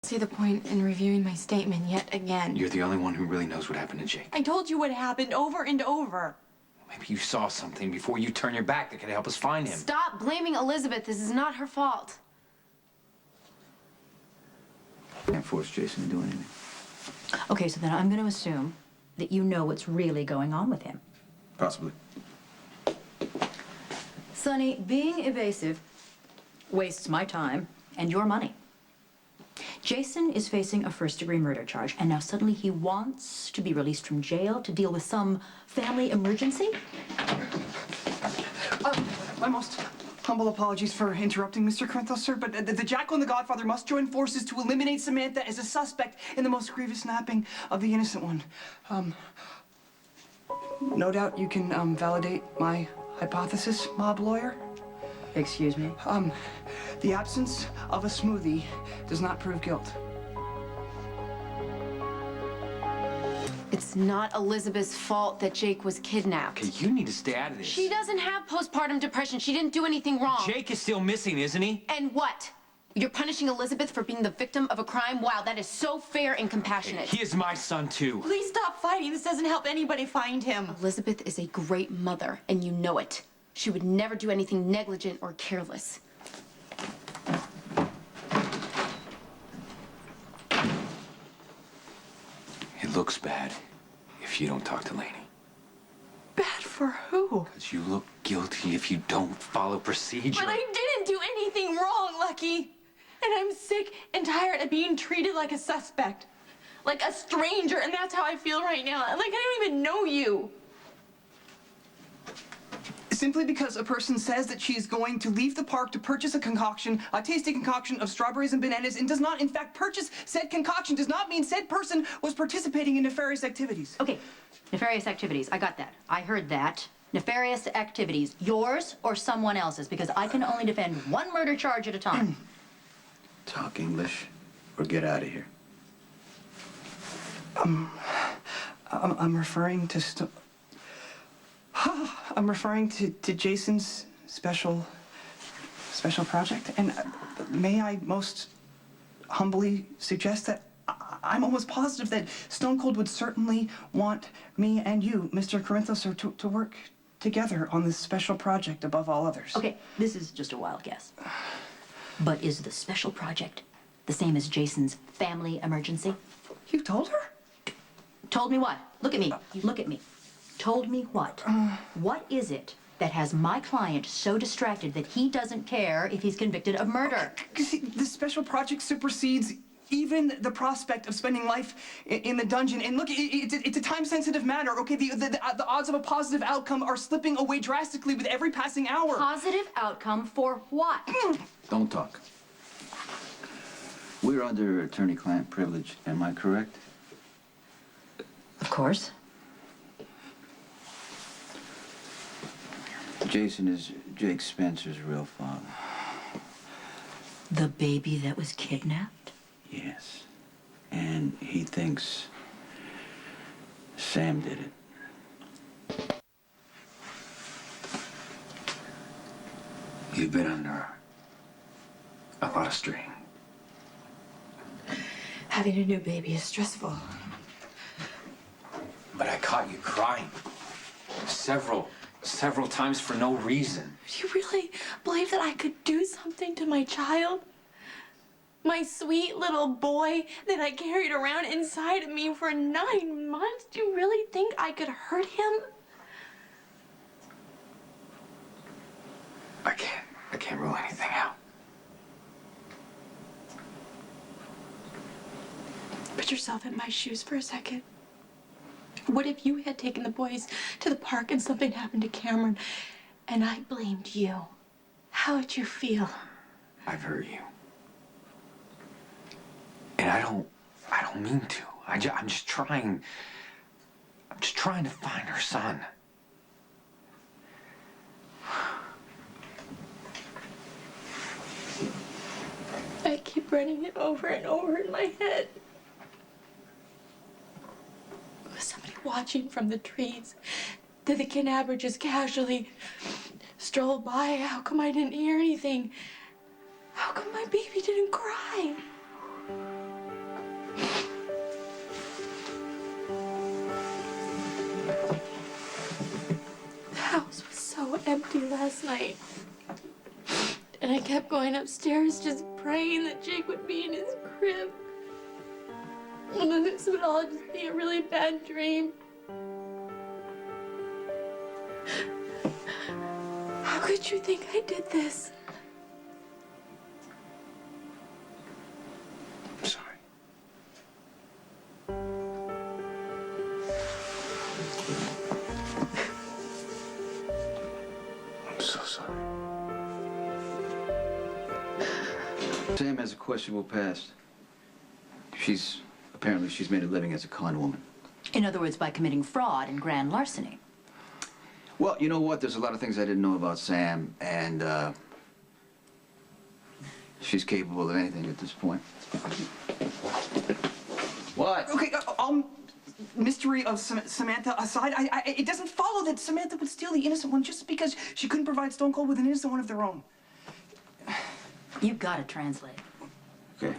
See the point in reviewing my statement yet again. You're the only one who really knows what happened to Jake. I told you what happened over and over. Maybe you saw something before you turn your back that could help us find him. Stop blaming Elizabeth. This is not her fault. Can't force Jason to do anything. Okay, so then I'm going to assume that you know what's really going on with him. Possibly. Sonny, being evasive wastes my time and your money. Jason is facing a first-degree murder charge, and now suddenly he wants to be released from jail to deal with some family emergency? My most humble apologies for interrupting, Mr. Corinthos, sir, but the Jackal and the Godfather must join forces to eliminate Samantha as a suspect in the most grievous napping of the innocent one. No doubt you can validate my hypothesis, mob lawyer. Excuse me? The absence of a smoothie does not prove guilt. It's not Elizabeth's fault that Jake was kidnapped. Okay, you need to stay out of this. She doesn't have postpartum depression. She didn't do anything wrong. Jake is still missing, isn't he? And what? You're punishing Elizabeth for being the victim of a crime? Wow, that is so fair and compassionate. He is my son, too. Please stop fighting. This doesn't help anybody find him. Elizabeth is a great mother, and you know it. She would never do anything negligent or careless. It looks bad if you don't talk to Lainey. Bad for who? Because you look guilty if you don't follow procedure. But I didn't do anything wrong, Lucky. And I'm sick and tired of being treated like a suspect. Like a stranger, and that's how I feel right now. Like I don't even know you. Simply because a person says that she is going to leave the park to purchase a concoction, a tasty concoction of strawberries and bananas, and does not, in fact, purchase said concoction, does not mean said person was participating in nefarious activities. Okay, nefarious activities. I got that. I heard that. Nefarious activities. Yours or someone else's, because I can only defend one murder charge at a time. Talk English or get out of here. I'm referring to I'm referring to Jason's special project, and may I most humbly suggest that I'm almost positive that Stone Cold would certainly want me and you, Mr. Corinthos, sir, to work together on this special project above all others. Okay, this is just a wild guess. But is the special project the same as Jason's family emergency? You told her? Told me what? Look at me. Look at me. Told me what? What is it that has my client so distracted that he doesn't care if he's convicted of murder? See, this special project supersedes even the prospect of spending life in the dungeon. And look, it's a time-sensitive matter, okay? The odds of a positive outcome are slipping away drastically with every passing hour. Positive outcome for what? Don't talk. We're under attorney-client privilege, am I correct? Of course. Jason is Jake Spencer's real father. The baby that was kidnapped? Yes. And he thinks Sam did it. You've been under a lot of strain. Having a new baby is stressful. But I caught you crying. Several times for no reason. Do you really believe that I could do something to my child? My sweet little boy that I carried around inside of me for 9 months? Do you really think I could hurt him? I can't rule anything out. Put yourself in my shoes for a second. What if you had taken the boys to the park and something happened to Cameron and I blamed you? How would you feel? I've hurt you. And I don't mean to. I'm just trying to find her son. I keep running it over and over in my head. Was somebody watching from the trees? Did the kidnapper just casually stroll by? How come I didn't hear anything? How come my baby didn't cry? you last night. And I kept going upstairs just praying that Jake would be in his crib. And then this would all just be a really bad dream. How could you think I did this? I'm sorry. I'm so sorry. Sam has a questionable past. Apparently she's made a living as a con woman. In other words, by committing fraud and grand larceny. Well, you know what? There's a lot of things I didn't know about Sam, and she's capable of anything at this point. What? Okay, mystery of Samantha aside, it doesn't follow that Samantha would steal the innocent one just because she couldn't provide Stone Cold with an innocent one of their own. You've got to translate. Okay.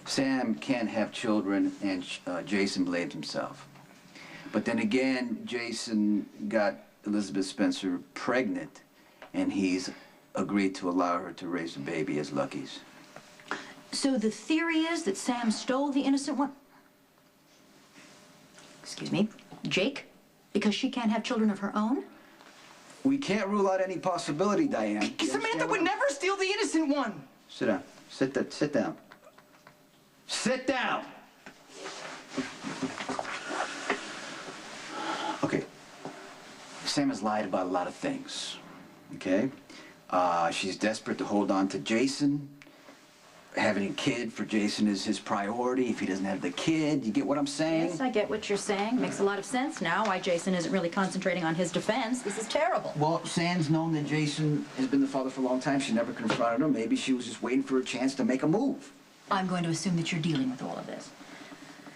Sam can't have children, and Jason blamed himself. But then again, Jason got Elizabeth Spencer pregnant, and he's agreed to allow her to raise a baby as Lucky's. So the theory is that Sam stole the innocent one? Excuse me, Jake? Because she can't have children of her own? We can't rule out any possibility, Diane. You Samantha understand would what- never steal the innocent one. Sit down. Sit down. Sit down! Okay. Sam has lied about a lot of things, okay? She's desperate to hold on to Jason. Having a kid for Jason is his priority. If he doesn't have the kid, you get what I'm saying? Yes, I get what you're saying. Makes a lot of sense now why Jason isn't really concentrating on his defense. This is terrible. Well, Sam's known that Jason has been the father for a long time. She never confronted him. Maybe she was just waiting for a chance to make a move. I'm going to assume that you're dealing with all of this.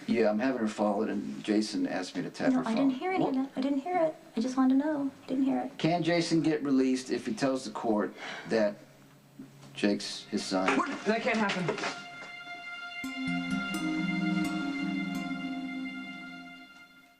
Yeah, I'm having her followed, and Jason asked me to tap her No, phone. I didn't hear any of that. I didn't hear it. I just wanted to know. Didn't hear it. Can Jason get released if he tells the court that Jake's his son? That can't happen.